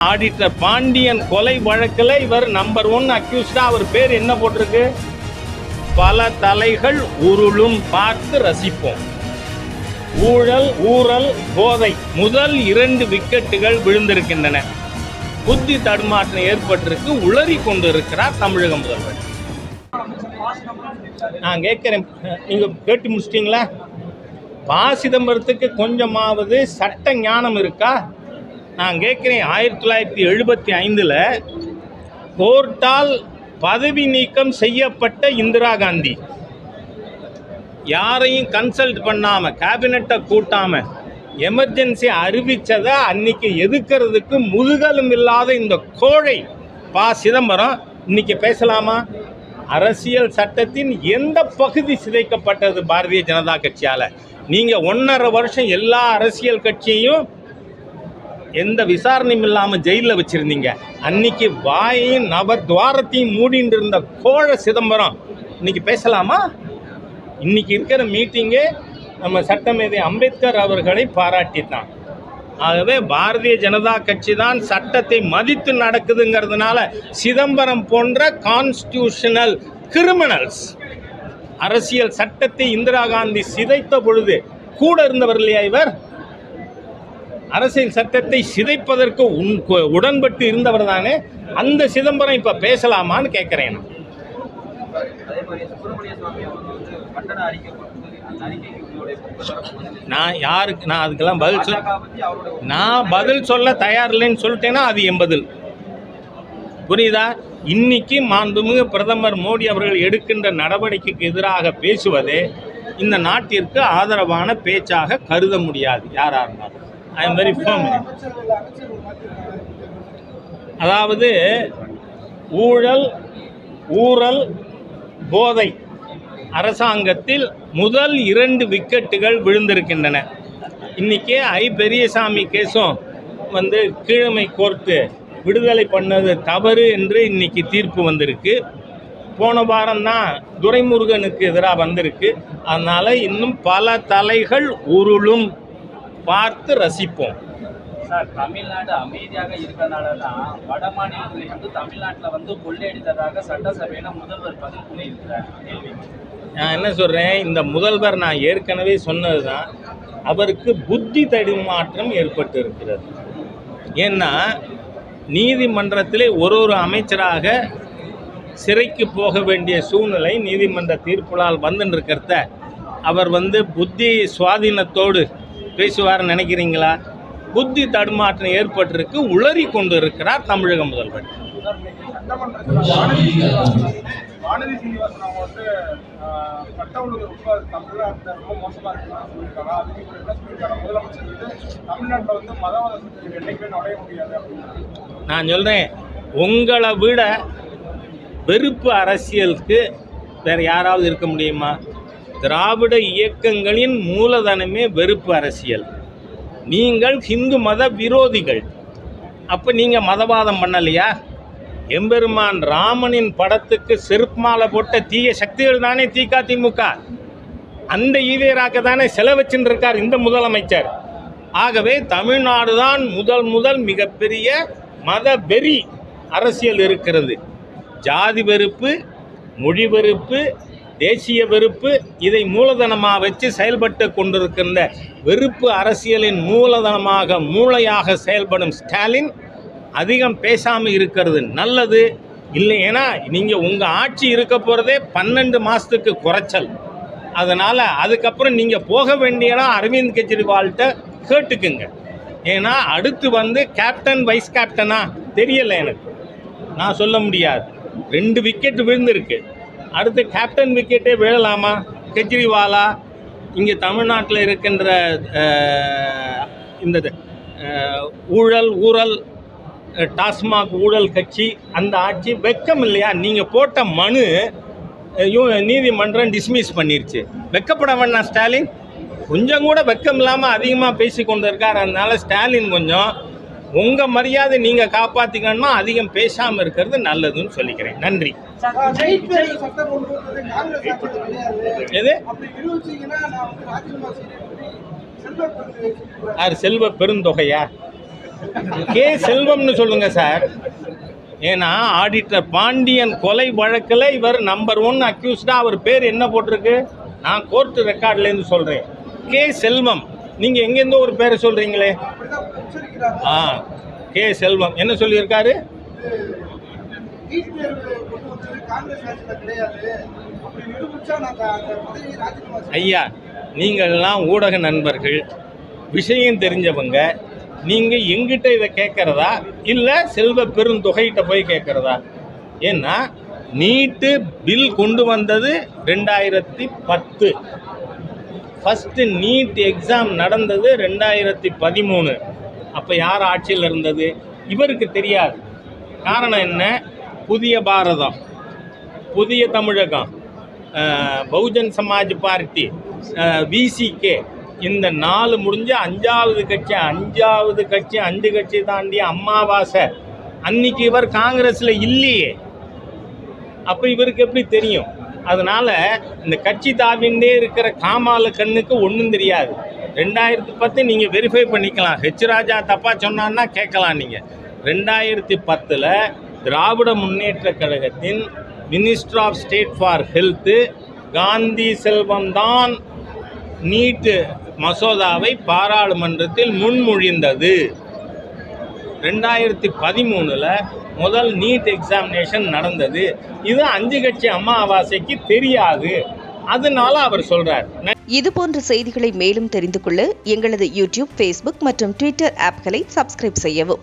Auditor Pandian கொலை வழக்கில் இவர் நம்பர் 1 அக்யூஸ்டா. அவர் பேர் என்ன போட்டிருக்கு? பல தலைகள் உருளும் பார்த்து ரசிப்போம். ஊழல் ஊறல் போதை முதல் 2 விக்கெட்டுகள் விழுந்திருக்கின்றன. புத்தி தடுமாற்றம் ஏற்பட்டிருக்கு. உளறி கொண்டிருக்கிறார் தமிழக முதல்வர். நான் கேட்கிறேன், நீங்க கேட்டு முடிச்சிட்டீங்களா? ப. சிதம்பரத்துக்கு கொஞ்சமாவது சட்ட ஞானம் இருக்கா? நான் கேட்குறேன், 1975 கோர்ட்டால் பதவி நீக்கம் செய்யப்பட்ட இந்திரா காந்தி யாரையும் கன்சல்ட் பண்ணாமல், கேபினட்டை கூட்டாமல் எமர்ஜென்சி அறிவித்ததை அன்னைக்கு எதிர்க்கிறதுக்கு முதுகலும் இல்லாத இந்த கோழை ப. சிதம்பரம் இன்னைக்கு பேசலாமா? அரசியல் சட்டத்தின் எந்த பகுதி சிதைக்கப்பட்டது பாரதிய ஜனதா கட்சியால்? நீங்கள் 1.5 வருஷம் எல்லா அரசியல் கட்சியையும் எந்த விசாரணையும் இல்லாமல் ஜெயிலில் வச்சுருந்தீங்க. அன்னைக்கு வாயையும் நவத்வாரத்தையும் மூடிட்டு இருந்த கோழ சிதம்பரம் இன்னைக்கு பேசலாமா? இன்னைக்கு இருக்கிற மீட்டிங்கே நம்ம சட்டமேதை அம்பேத்கர் அவர்களை பாராட்டித்தான். ஆகவே பாரதிய ஜனதா கட்சி தான் சட்டத்தை மதித்து நடக்குதுங்கிறதுனால சிதம்பரம் போன்ற கான்ஸ்டியூஷனல் கிரிமினல்ஸ், அரசியல் சட்டத்தை இந்திரா காந்தி சிதைத்த பொழுது கூட இருந்தவர் இல்லையா இவர்? அரசியல் சட்டத்தை சிதைப்பதற்கு உடன்பட்டு இருந்தவர் தானே. அந்த சிதம்பரம் இப்ப பேசலாமான்னு கேட்கிறேன். நான் யாருக்கு நான் அதுக்கெல்லாம் பதில் சொல்ல தயார் இல்லைன்னு சொல்லிட்டேன்னா அது என் பதில். புரியுதா? இன்னைக்கு மாண்புமிகு பிரதமர் மோடி அவர்கள் எடுக்கின்ற நடவடிக்கைக்கு எதிராக பேசுவது இந்த நாட்டிற்கு ஆதரவான பேச்சாக கருத முடியாது யாரா இருந்தாலும். I am very firm. அதாவது ஊழல் ஊறல் போதை அரசாங்கத்தில் முதல் 2 விக்கெட்டுகள் விழுந்திருக்கின்றன. இன்னைக்கு பெரியசாமி கேஸும் கீழமை கோர்ட்டு விடுதலை பண்ணது தவறு என்று இன்னைக்கு தீர்ப்பு வந்திருக்கு. போன வாரம் தான் துரைமுருகனுக்கு எதிராக வந்திருக்கு. அதனால இன்னும் பல தலைகள் உருளும் பார்த்து ரசிப்போம். சார், தமிழ்நாடு அமைதியாக இருக்கிறனால தான் வட மாநிலத்தில் தமிழ்நாட்டில் கொள்ளையடித்ததாக சட்டசபையில் முதல்வர் பதில் கூறியிருக்கிறார். நான் என்ன சொல்கிறேன், இந்த முதல்வர் நான் ஏற்கனவே சொன்னது தான், அவருக்கு புத்தி தடுமாற்றம் ஏற்பட்டு இருக்கிறது. ஏன்னா நீதிமன்றத்திலே ஒரு அமைச்சராக சிறைக்கு போக வேண்டிய சூழ்நிலை நீதிமன்ற தீர்ப்புகளால் வந்துருக்கிறத அவர் புத்தி சுவாதீனத்தோடு பேசுவார்னு நினைக்கிறீங்களா? புத்தி தடுமாற்றம் ஏற்பட்டிருக்கு. உளறி கொண்டு இருக்கிறார் தமிழக முதல்வர். நான் சொல்றேன், உங்களை விட வெறுப்பு அரசியலுக்கு வேற யாராவது இருக்க முடியுமா? திராவிட இயக்கங்களின் மூலதனமே வெறுப்பு அரசியல். நீங்கள் ஹிந்து மத விரோதிகள். அப்போ நீங்கள் மதவாதம் பண்ணலையா? எம்பெருமான் ராமனின் படத்துக்கு செருப்பு மாலை போட்ட தீய சக்திகள் தானே திமுக. அந்த ஈவேராக்க தானே செலவச்சுன்னு இருக்கார் இந்த முதலமைச்சர். ஆகவே தமிழ்நாடு தான் முதல் மிகப்பெரிய மத வெறி அரசியல் இருக்கிறது. ஜாதி வெறுப்பு, மொழி வெறுப்பு, தேசிய வெறுப்பு, இதை மூலதனமாக வச்சு செயல்பட்டு கொண்டிருக்கின்ற வெறுப்பு அரசியலின் மூளையாக செயல்படும் ஸ்டாலின் அதிகம் பேசாமல் இருக்கிறது நல்லது. இல்லை, ஏன்னா நீங்கள் உங்கள் ஆட்சி இருக்க போகிறதே 12 மாதத்துக்கு குறைச்சல். அதனால் அதுக்கப்புறம் நீங்கள் போக வேண்டிய இடம் அரவிந்த் கெஜ்ரிவால்கிட்ட கேட்டுக்குங்க. ஏன்னா அடுத்து கேப்டன் வைஸ் கேப்டனா தெரியலை, எனக்கு நான் சொல்ல முடியாது. 2 விக்கெட் விழுந்திருக்கு. அடுத்து கேப்டன் விக்கெட்டே விழலாமா? கெஜ்ரிவாலா இங்கே தமிழ்நாட்டில் இருக்கின்ற இந்த ஊழல் டாஸ்மாக் ஊழல் கட்சி, அந்த ஆட்சி வெக்கம் இல்லையா? நீங்கள் போட்ட மனு நீதிமன்றம் டிஸ்மிஸ் பண்ணிருச்சு. வெக்கப்பட வேண்டாம் ஸ்டாலின்? கொஞ்சம் கூட வெக்கம் இல்லாமல் அதிகமாக பேசி கொண்டு இருக்கார். அதனால ஸ்டாலின் கொஞ்சம் உங்கள் மரியாதை நீங்கள் காப்பாற்றிக்கணும்னா அதிகம் பேசாமல் இருக்கிறது நல்லதுன்னு சொல்லிக்கிறேன். நன்றி. எது செல்வ பெருந்தொகையா? கே செல்வம்னு சொல்லுங்க சார். ஏன்னா ஆடிட்டர் பாண்டியன் கொலை வழக்கில் இவர் நம்பர் 1 அக்யூஸ்டா. அவர் பேர் என்ன போட்டிருக்கு? நான் கோர்ட்டு ரெக்கார்ட்லேருந்து சொல்கிறேன். கே செல்வம். நீங்கள் எங்கேருந்தோ ஒரு பேரை சொல்கிறீங்களே. கே செல்வம் என்ன சொல்லியிருக்காரு? ஐயா, நீங்கள்லாம் ஊடக நண்பர்கள், விஷயம் தெரிஞ்சவங்க. நீங்கள் எங்கிட்ட இதை கேட்குறதா இல்லை செல்வ பெருந்தொகைகிட்ட போய் கேட்குறதா? ஏன்னா நீட்டு பில் கொண்டு வந்தது 2010. ஃபஸ்ட்டு நீட் எக்ஸாம் நடந்தது 2013. அப்போ யார் ஆட்சியில் இருந்தது? இவருக்கு தெரியாது. காரணம் என்ன? புதிய பாரதம், புதிய தமிழகம், பகுஜன் சமாஜ் பார்ட்டி, விசிகே, இந்த 4 முடிஞ்ச 5வது கட்சி 5 கட்சி தாண்டி அம்மாவாசை அன்னைக்கு இவர் காங்கிரஸில் இல்லையே. அப்போ இவருக்கு எப்படி தெரியும்? அதனால் இந்த கட்சி தாவிண்டே இருக்கிற காமால கண்ணுக்கு ஒன்றும் தெரியாது. 2010 நீங்கள் வெரிஃபை பண்ணிக்கலாம். ஹெச் ராஜா தப்பாக சொன்னான்னா கேட்கலாம் நீங்கள். 2010 திராவிட முன்னேற்ற கழகத்தின் minister of state for health Gandhi Selvam தான் நீட்டு மசோதாவை பாராளுமன்றத்தில் முன்மொழிந்தது. 2013 முதல் நீட் எக்ஸாமினேஷன் நடந்தது. இது 5 கட்சி அமாவாசைக்கு தெரியாது. அதனால அவர் சொல்றார். இது போன்ற செய்திகளை மேலும் தெரிந்து கொள்ள எங்களது யூடியூப், ஃபேஸ்புக் மற்றும் ட்விட்டர் ஆப்களை சப்ஸ்கிரைப் செய்யவும்.